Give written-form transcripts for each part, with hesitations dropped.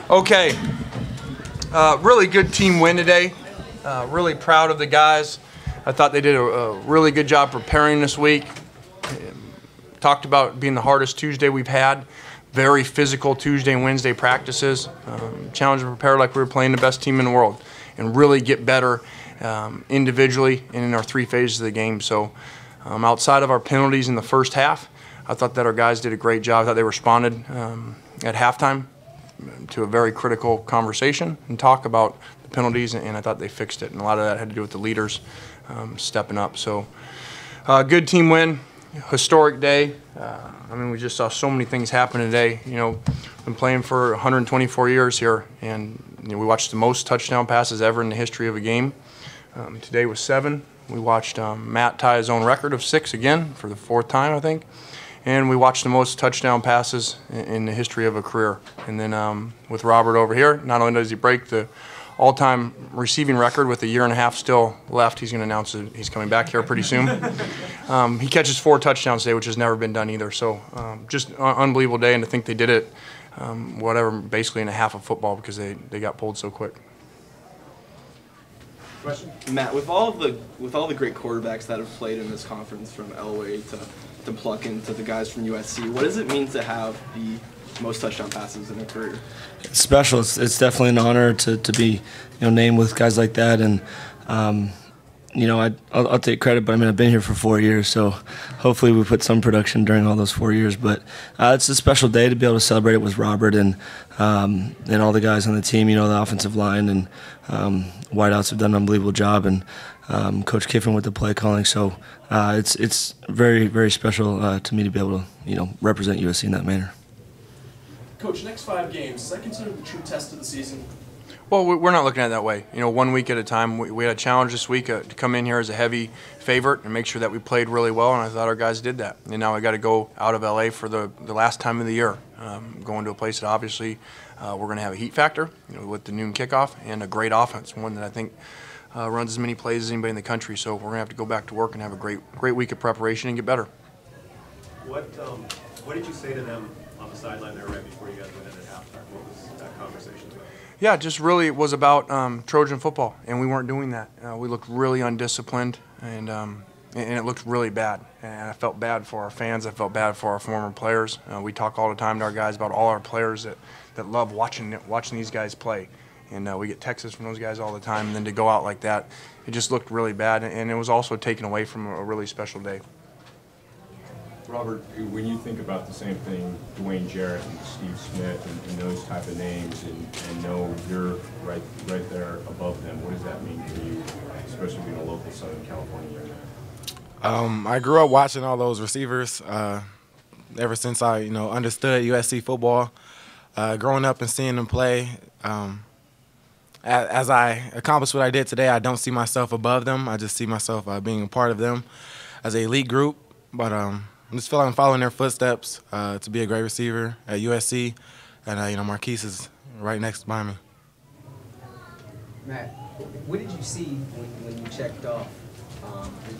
Okay, really good team win today. Really proud of the guys. I thought they did a really good job preparing this week. Talked about being the hardest Tuesday we've had. Very physical Tuesday and Wednesday practices. Challenge to prepare like we were playing the best team in the world and really get better individually and in our three phases of the game. So outside of our penalties in the first half, I thought that our guys did a great job. I thought they responded at halftime to a very critical conversation and talk about the penalties, and I thought they fixed it. And a lot of that had to do with the leaders stepping up. So good team win, historic day. I mean, we just saw so many things happen today. You know, been playing for 124 years here, and we watched the most touchdown passes ever in the history of a game. Today was 7. We watched Matt tie his own record of 6 again for the 4th time, I think. And we watched the most touchdown passes in the history of a career. And then with Robert over here, not only does he break the all-time receiving record with a year and a half still left, he's going to announce that he's coming back here pretty soon. He catches 4 touchdowns today, which has never been done either. So just an unbelievable day, and to think they did it, basically in a half of football because they got pulled so quick. Question? Matt, with all the great quarterbacks that have played in this conference, from Elway to Pluckin to the guys from USC, what does it mean to have the most touchdown passes in a career? It's special. It's definitely an honor to be named with guys like that, and I'll take credit, but I mean I've been here for 4 years, so hopefully we put some production during all those 4 years. But it's a special day to be able to celebrate it with Robert and all the guys on the team. The offensive line and wideouts have done an unbelievable job, and Coach Kiffin with the play calling. So it's very, very special to me to be able to represent USC in that manner. Coach, next 5 games, is that considered the true test of the season? Well, we're not looking at it that way. 1 week at a time. We had a challenge this week to come in here as a heavy favorite and make sure that we played really well, and I thought our guys did that. And now we got to go out of LA for the last time of the year, going to a place that obviously we're going to have a heat factor with the noon kickoff and a great offense, one that I think runs as many plays as anybody in the country. So we're going to have to go back to work and have a great week of preparation and get better. What did you say to them on the sideline there right before you guys went in at halftime? What was that conversation about? Yeah, just really it was about Trojan football, and we weren't doing that. We looked really undisciplined, and it looked really bad. And I felt bad for our fans. I felt bad for our former players. We talk all the time to our guys about all our players that love watching these guys play. And we get texts from those guys all the time, and then to go out like that, it just looked really bad, and it was also taken away from a really special day. Robert, when you think about the same thing, Dwayne Jarrett and Steve Smith and those type of names, and know you're right there above them, what does that mean for you, especially being a local Southern California young man? I grew up watching all those receivers ever since I understood USC football. Growing up and seeing them play, as I accomplish what I did today, I don't see myself above them. I just see myself being a part of them as an elite group. But I just feel like I'm following their footsteps to be a great receiver at USC, and Marquise is right next behind me. Matt, what did you see when you checked off?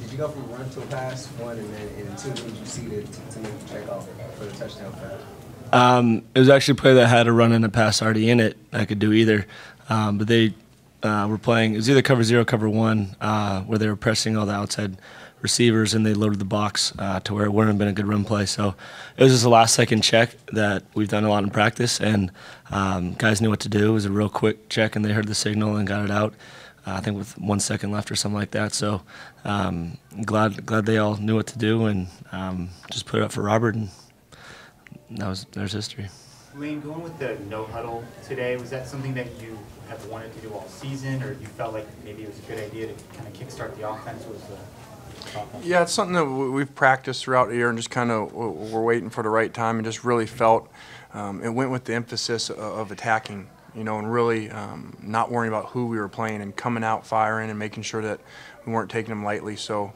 Did you go from a run to a pass, 1, and then 2? What did you see to make you check off for the touchdown pass? It was actually a play that had a run and a pass already in it. I could do either, but they were playing. It was either cover 0, cover 1, where they were pressing all the outside receivers, and they loaded the box to where it wouldn't have been a good run play. So it was just a last-second check that we've done a lot in practice, and guys knew what to do. It was a real quick check, and they heard the signal and got it out, I think with 1 second left or something like that. So glad they all knew what to do, and just put it up for Robert, and there's history. Lane, going with the no-huddle today, was that something that you have wanted to do all season, or you felt like maybe it was a good idea to kind of kickstart the offense? Yeah, it's something that we've practiced throughout the year, and just kind of we're waiting for the right time, and just really felt it went with the emphasis of attacking, and really not worrying about who we were playing and coming out firing and making sure that we weren't taking them lightly. So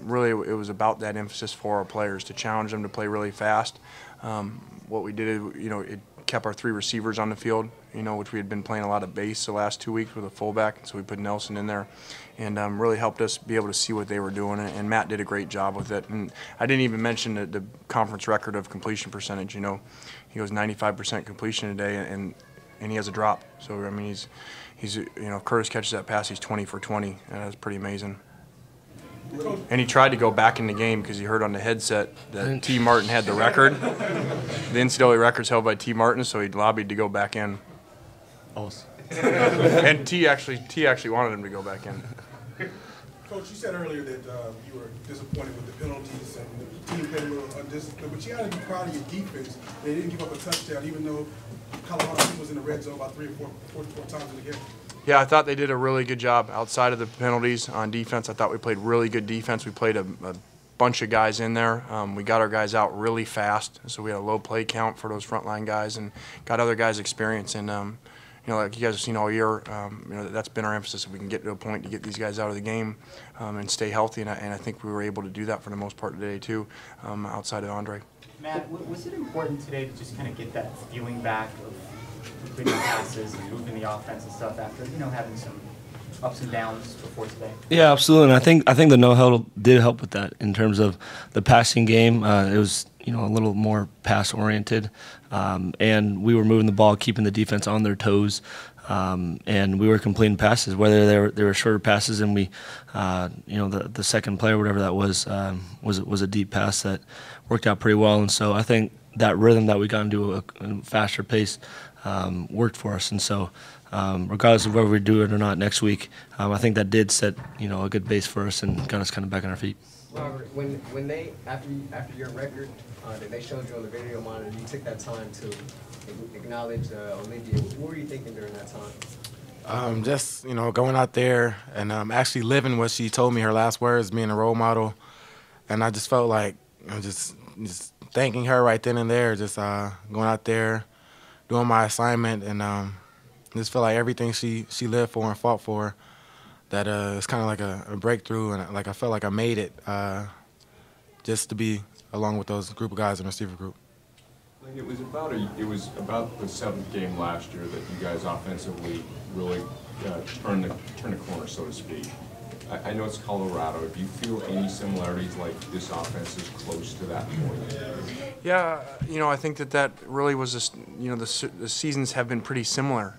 really it was about that emphasis for our players to challenge them to play really fast. What we did, it kept our 3 receivers on the field, which we had been playing a lot of base the last 2 weeks with a fullback, so we put Nelson in there, and really helped us be able to see what they were doing, and Matt did a great job with it. And I didn't even mention the conference record of completion percentage. He goes 95% completion today, and and he has a drop. So I mean, he's if Curtis catches that pass, he's 20 for 20, and that's pretty amazing. And he tried to go back in the game because he heard on the headset that T. Martin had the record. The NCAA record's held by T. Martin, so he lobbied to go back in. And T actually wanted him to go back in. Coach, you said earlier that you were disappointed with the penalties and the team played a little undisciplined, but you got to be proud of your defense. They didn't give up a touchdown, even though Colorado was in the red zone about 3 or 4 times in the game. Yeah, I thought they did a really good job outside of the penalties on defense. I thought we played really good defense. We played a bunch of guys in there. We got our guys out really fast, so we had a low play count for those frontline guys and got other guys experience. And like you guys have seen all year, that's been our emphasis. If we can get to a point to get these guys out of the game and stay healthy, and I think we were able to do that for the most part today too, outside of Andre. Matt, was it important today to just kind of get that feeling back of completing passes and moving the offense and stuff after having some ups and downs before today? Yeah, absolutely. And I think the no-huddle did help with that in terms of the passing game. It was a little more pass oriented, and we were moving the ball, keeping the defense on their toes, and we were completing passes, whether they were shorter passes, and we, the second play or whatever that was a deep pass that worked out pretty well. And so I think that rhythm that we got into a faster pace worked for us. And so regardless of whether we do it or not next week, I think that did set a good base for us and got us kind of back on our feet. Robert, when they after your record that they showed you on the video monitor, you took that time to acknowledge Olivia. What were you thinking during that time? Just going out there and actually living what she told me, her last words, being a role model, and I just felt like just thanking her right then and there, just going out there, doing my assignment, and just feel like everything she lived for and fought for, that it's kind of like a breakthrough, and like I felt like I made it just to be along with those group of guys in the receiver group. It was about the seventh game last year that you guys offensively really turned the corner, so to speak. I know it's Colorado. Do you feel any similarities, like this offense is close to that point? Yeah, I think that really was the seasons have been pretty similar.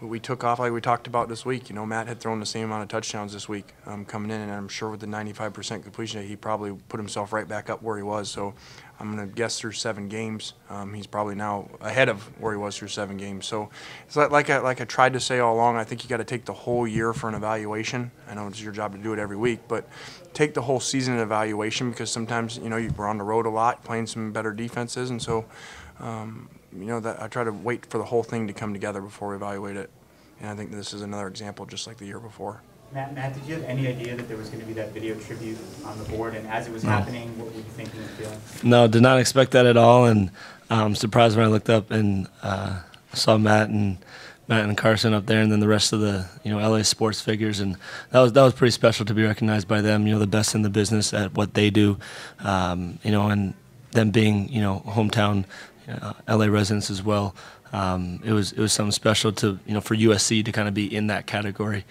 We took off like we talked about this week. Matt had thrown the same amount of touchdowns this week coming in, and I'm sure with the 95% completion rate, he probably put himself right back up where he was. So I'm going to guess through 7 games, he's probably now ahead of where he was through 7 games. So it's like I tried to say all along, I think you got to take the whole year for an evaluation. I know it's your job to do it every week, but take the whole season in evaluation, because sometimes we're on the road a lot, playing some better defenses, and so that I try to wait for the whole thing to come together before we evaluate it. And I think this is another example, just like the year before. Matt, did you have any idea that there was going to be that video tribute on the board? And as it was happening, what were you thinking and feeling? No, did not expect that at all. And I'm surprised when I looked up and saw Matt and Carson up there, and then the rest of the LA sports figures, and that was pretty special to be recognized by them. The best in the business at what they do, and them being hometown LA residents as well. It was something special to for USC to kind of be in that category.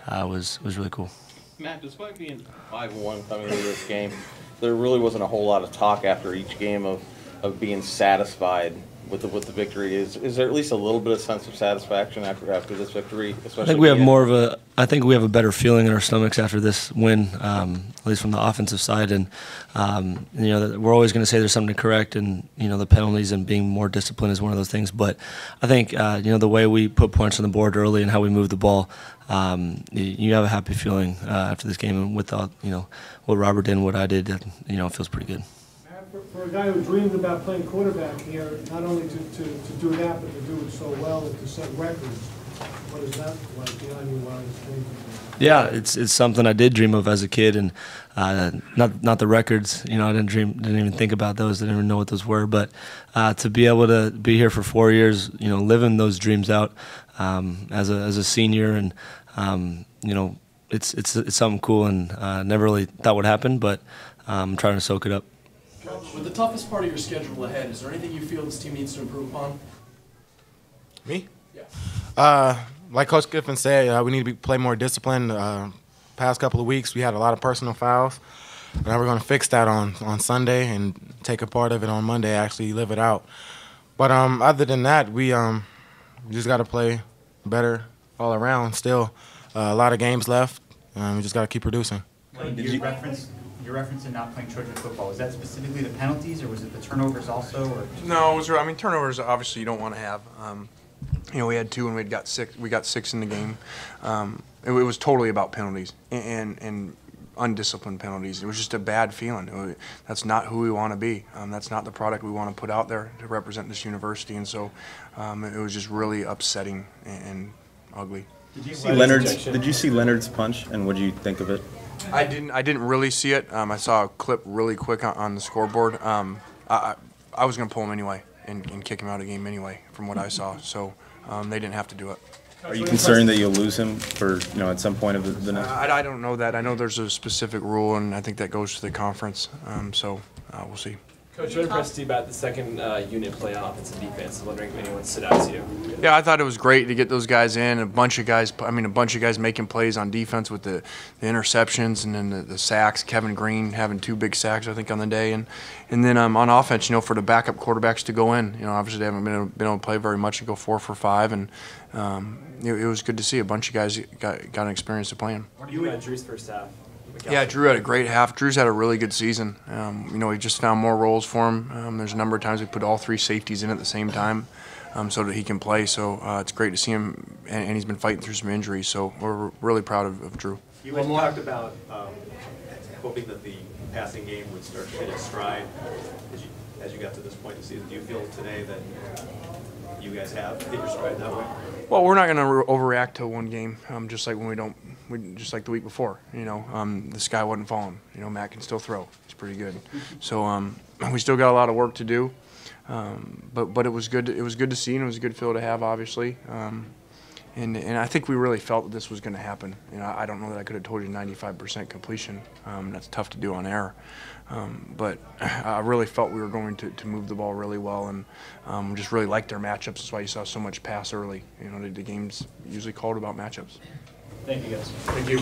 Was really cool. Matt, despite being 5-1 coming into this game, there really wasn't a whole lot of talk after each game of being satisfied with the victory. Is there at least a little bit of sense of satisfaction after this victory? Especially I think we have a better feeling in our stomachs after this win, at least from the offensive side. And we're always going to say there's something to correct, and the penalties and being more disciplined is one of those things. But I think the way we put points on the board early and how we move the ball, you have a happy feeling after this game. And with what Robert did and what I did, it feels pretty good. For a guy who dreamed about playing quarterback here, not only to do that, but to do it so well and to set records, what is that like behind you while it's changing? Yeah, it's something I did dream of as a kid, and not the records. I didn't even think about those. Didn't even know what those were. But to be able to be here for 4 years, living those dreams out as a senior, and it's something cool, and never really thought would happen, but I'm trying to soak it up. With the toughest part of your schedule ahead, is there anything you feel this team needs to improve upon? Me? Yeah. Like Coach Kiffin said, we need to play more disciplined. Past couple of weeks, we had a lot of personal fouls. Now we're going to fix that on Sunday and take a part of it on Monday, actually live it out. But other than that, we We just got to play better all around still. A lot of games left. We just got to keep producing. Your reference to not playing Trojan football, was that specifically the penalties, or was it the turnovers also? Or No, it was. I mean, turnovers obviously you don't want to have. We had 2 and we got 6. We got 6 in the game. It was totally about penalties and undisciplined penalties. It was just a bad feeling. That's not who we want to be. That's not the product we want to put out there to represent this university. And so it was just really upsetting and ugly. Did you see Leonard's punch, and what did you think of it? I didn't really see it. I saw a clip really quick on the scoreboard. I was going to pull him anyway and kick him out of the game anyway, from what I saw. So they didn't have to do it. Are you concerned that you'll lose him for at some point of the next? I don't know that. I know there's a specific rule, and I think that goes to the conference. So we'll see. Coach, what impressed you about the second unit play on offensive defense? I'm wondering if anyone stood out to you. Yeah, I thought it was great to get those guys in. A bunch of guys making plays on defense with the interceptions and then the sacks. Kevin Green having 2 big sacks, I think, on the day. And then on offense, for the backup quarterbacks to go in. Obviously they haven't been able to play very much and go 4 for 5. And it was good to see a bunch of guys got an experience of playing. What do you about Drew's first half? Yeah, Drew had a great half. Drew's had a really good season. We just found more roles for him. There's a number of times we put all 3 safeties in at the same time so that he can play. So it's great to see him, and he's been fighting through some injuries. So we're really proud of Drew. You had talked about hoping that the passing game would start to hit its stride as you got to this point in the season. Do you feel today that you guys have hit your stride that way? Well, we're not going to overreact to one game, just like just like the week before. The sky wasn't falling. Matt can still throw. He's pretty good. So we still got a lot of work to do, but it was good. It was good to see, and it was a good feel to have, obviously. And I think we really felt that this was going to happen. I don't know that I could have told you 95% completion. That's tough to do on air. But I really felt we were going to move the ball really well, and just really liked our matchups. That's why you saw so much pass early. The game's usually called about matchups. Thank you, guys. Thank you.